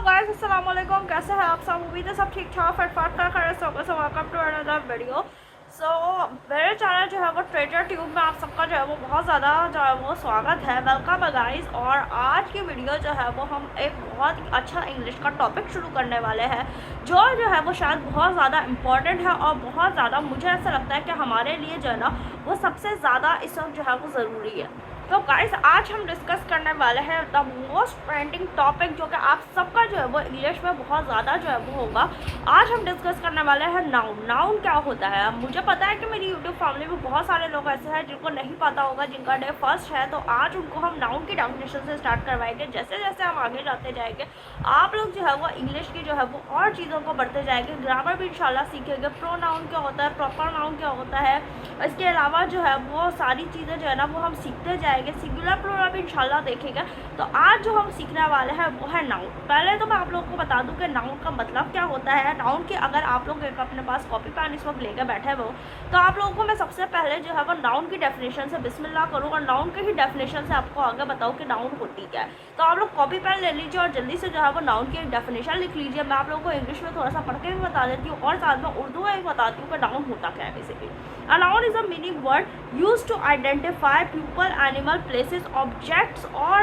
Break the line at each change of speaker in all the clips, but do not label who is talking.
Guys अस्सलाम वालेकुम, कैसे हैं आप सब। उम्मीद है सब ठीक ठाक फटफट कर खड़े so welcome to another video. मेरे चैनल जो है वो ट्रेजर ट्यूब में आप सबका जो है वो बहुत ज़्यादा जो है वो स्वागत है, वेलकम है गाइस। और आज की वीडियो जो है वो हम एक बहुत ही अच्छा इंग्लिश का टॉपिक शुरू करने वाले हैं जो है वो शायद बहुत ज़्यादा इम्पॉर्टेंट है और बहुत ज़्यादा मुझे ऐसा लगता है कि हमारे लिए जो है ना वो सबसे ज़्यादा इस वक्त जो है वो ज़रूरी है। तो गाइस आज हम डिस्कस करने वाले हैं द मोस्ट ट्रेंडिंग टॉपिक जो कि आप सबका जो है वो इंग्लिश में बहुत ज़्यादा जो है वो होगा। आज हम डिस्कस करने वाले हैं नाउन। नाउन क्या होता है। मुझे पता है कि मेरी यूट्यूब फैमिली में बहुत सारे लोग ऐसे हैं जिनको नहीं पता होगा, जिनका डे फर्स्ट है, तो आज उनको हम नाउन की डेफिनेशन से स्टार्ट करवाएंगे। जैसे जैसे हम आगे जाते जाएंगे आप लोग जो है वो इंग्लिश की जो है वो और चीज़ों को बढ़ते जाएंगे। ग्रामर भी इंशाल्लाह सीखेंगे, प्रो नाउन क्या होता है, प्रॉपर नाउन क्या होता है, इसके अलावा जो है वो सारी चीज़ें जो है ना वो हम सीखते जाएंगे। सिंगुलर प्लूरल भी इंशाल्लाह देखेंगे। तो आज जो हम सीखने वाले हैं वो है नाउन। पहले तो मैं आप लोगों को बता दूं कि नाउन का मतलब क्या होता है। नाउन की अगर आप लोग एक अपने पास कॉपी पेन इस वक्त लेकर बैठे हो तो आप लोगों को मैं सबसे पहले जो है वो नाउन की डेफिनेशन से बिस्मिल्लाह करूँ और नाउन के ही डेफिनेशन से आपको आगे बताऊँ कि नाउन होती क्या है। तो आप लोग कॉपी पेन ले लीजिए और जल्दी से जो है वो नाउन की एक डेफिनेशन लिख लीजिए। मैं आप लोगों को इंग्लिश में थोड़ा सा पढ़ के भी बता देती हूँ और साथ में उर्दू में भी बताती हूँ कि नाउन होता क्या है। Basically a noun is a meaning word used to identify people, animal, places, objects or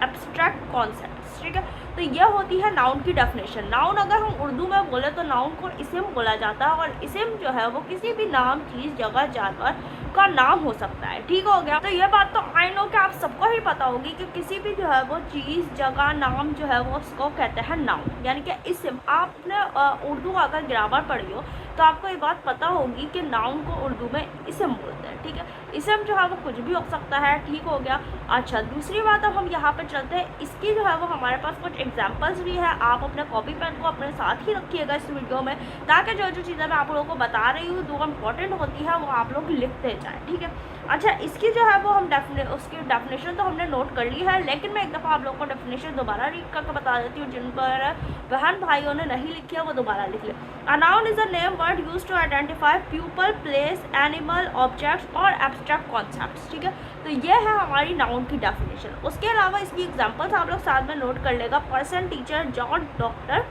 abstract concepts। ठीक है, तो यह होती है नाउन की डेफिनेशन। नाउन अगर हम उर्दू में बोले तो नाउन को इस्म बोला जाता है और इस्म जो है वो किसी भी नाम, चीज़, जगह, जानवर का नाम हो सकता है। ठीक हो गया। तो ये बात तो आई नो कि आप सबको ही पता होगी कि किसी भी जो है वो चीज़, जगह, नाम जो है वो उसको कहते हैं नाउन, यानी कि इस्म। आपने उर्दू अगर ग्रामर पढ़ी हो तो आपको ये बात पता होगी कि नाउन को उर्दू में इस्म बोलते हैं। ठीक है, इस्म जो है वो कुछ भी हो सकता है। ठीक हो गया। अच्छा, दूसरी बात अब हम यहाँ पर चलते हैं। इसकी जो है वो हमारे पास कुछ एग्जांपल्स भी है। आप अपने कॉपी पेन को अपने साथ ही रखिएगा इस वीडियो में, ताकि जो जो चीज़ें मैं आप लोगों को बता रही हूँ जो इम्पोर्टेंट होती है वो आप लोग लिखते जाएँ। ठीक है। अच्छा, इसकी जो है वो हम उसकी डेफिनेशन तो हमने नोट कर ली है, लेकिन मैं एक दफ़ा आप लोगों को डेफिनेशन दोबारा रीड करके बता देती हूँ। जिन पर बहन भाइयों ने नहीं लिखी है वो दोबारा लिख ले। A noun is a name word used to identify people, place, animal, objects और abstract concepts। ठीक है, तो ये है हमारी नाउन की डेफिनेशन। उसके अलावा इसकी एग्जांपल्स आप लोग साथ में नोट कर लेगा। Person, teacher, John, doctor.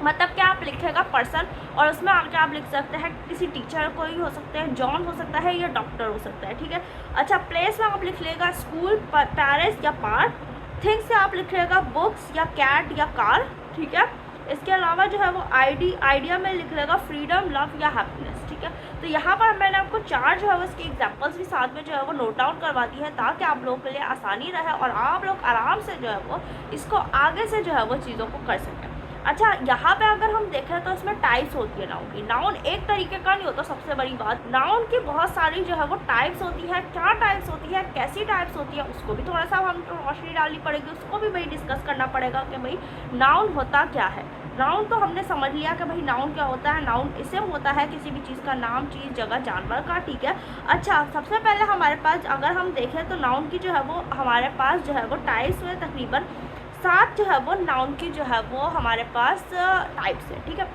मतलब क्या आप लिखेगा पर्सन और उसमें आगे आप लिख सकते हैं किसी टीचर को ही हो सकते हैं, जॉन हो सकता है या डॉक्टर हो सकता है। ठीक है। अच्छा, प्लेस में आप लिख लेगा स्कूल, पेरिस या पार्क। थिंग्स से आप लिख लेगा बुक्स या कैट या कार। ठीक है। इसके अलावा जो है वो आइडिया में लिख लेगा फ्रीडम, लव या हैप्पीनेस। ठीक है, तो यहाँ पर मैंने आपको चार जो है वो इसके एग्जांपल्स भी साथ में जो है वो नोट डाउन करवा दी है, ताकि आप लोगों के लिए आसानी रहे और आप लोग आराम से जो है वो इसको आगे से जो है वो चीज़ों को कर सकें। अच्छा, यहाँ पे अगर हम देखें तो इसमें टाइप्स होती है नाउन की। नाउन एक तरीके का नहीं होता। सबसे बड़ी बात, नाउन की बहुत सारी जो है वो टाइप्स होती है। क्या टाइप्स होती है, कैसी टाइप्स होती है, उसको भी थोड़ा सा हम रोशनी डालनी पड़ेगी, उसको भी भाई डिस्कस करना पड़ेगा कि भाई नाउन होता क्या है। नाउन तो हमने समझ लिया कि भाई नाउन क्या होता है। नाउन इस्म होता है किसी भी चीज़ का नाम, चीज़, जगह, जानवर का। ठीक है। अच्छा, सबसे पहले हमारे पास अगर हम देखें तो नाउन की जो है वो हमारे पास जो है वो टाइप्स में तकरीबन 7 जो है वो नाउन की जो है वो हमारे पास टाइप्स है। ठीक है,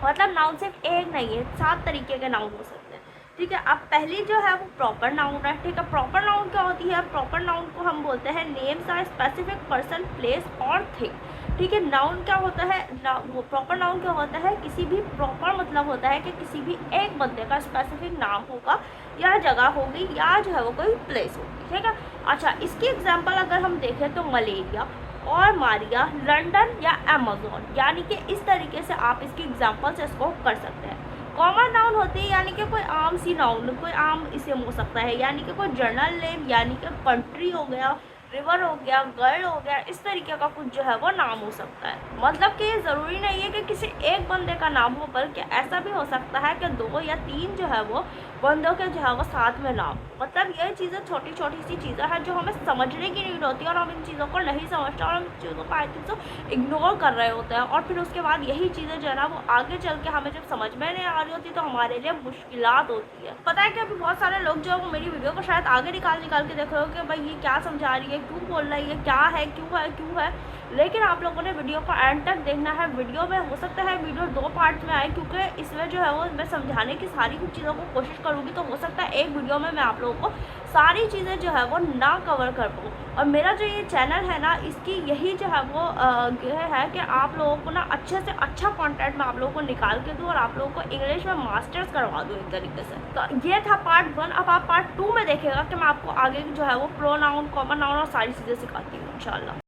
मतलब नाउन सिर्फ एक नहीं है, 7 तरीके के नाउन हो सकते हैं। ठीक है। अब पहली जो है वो प्रॉपर नाउन है। ठीक है, प्रॉपर नाउन क्या होती है। प्रॉपर नाउन को हम बोलते हैं names are specific person, place और थिंग। ठीक है, नाउन क्या होता है, वो प्रॉपर नाउन क्या होता है, किसी भी प्रॉपर मतलब होता है कि किसी भी एक बंदे का स्पेसिफिक नाम होगा या जगह होगी या जो है वो कोई प्लेस होगी। ठीक है। अच्छा, इसकी एग्जांपल अगर हम देखें तो मलेरिया और मारिया, लंदन या अमेज़न, यानी कि इस तरीके से आप इसकी एग्जांपल से इसको कर सकते हैं। कॉमन नाउन होती है यानी कि कोई आम सी नाउन, कोई आम इस्म हो सकता है, यानी कि कोई जनरल नेम, यानी कि कंट्री हो गया, रिवर हो गया, गर्ल हो गया, इस तरीके का कुछ जो है वो नाम हो सकता है। मतलब कि ये ज़रूरी नहीं है कि किसी एक बंदे का नाम हो, बल्कि ऐसा भी हो सकता है कि 2 या 3 जो है वो बंदों के जो है वो साथ में नाम। मतलब ये चीज़ें छोटी छोटी सी चीज़ें हैं जो हमें समझने की नीड होती है और हम इन चीज़ों को नहीं समझते और हम इन चीज़ों को आई थिंक सो इग्नोर कर रहे होते हैं। और फिर उसके बाद यही चीज़ें जो है ना वो आगे चल के हमें जब समझ में नहीं आ रही होती तो हमारे लिए मुश्किलात होती है। पता है कि अभी बहुत सारे लोग जो है वो मेरी वीडियो को शायद आगे निकाल के देख रहे हो कि भाई ये क्या समझा रही है, क्यों बोल रही है, क्या है, क्यों है। लेकिन आप लोगों ने वीडियो को एंड तक देखना है। वीडियो में हो सकता है वीडियो 2 पार्ट्स में आए, क्योंकि इसमें जो है वो मैं समझाने की सारी कुछ चीज़ों को कोशिश करूँगी, तो हो सकता है एक वीडियो में मैं आप लोगों को सारी चीज़ें जो है वो ना कवर कर पाऊँ। और मेरा जो ये चैनल है ना, इसकी यही जो है वो यह है कि आप लोगों को ना अच्छे से अच्छा कंटेंट मैं आप लोगों को निकाल के दूँ और आप लोगों को इंग्लिश में मास्टर्स करवा दूँ एक तरीके से। तो ये था पार्ट 1। अब आप पार्ट 2 में देखेगा कि मैं आपको आगे जो है वो प्रोनाउन, कॉमन नाउन और सारी चीज़ें सिखाती हूँ इंशाल्लाह।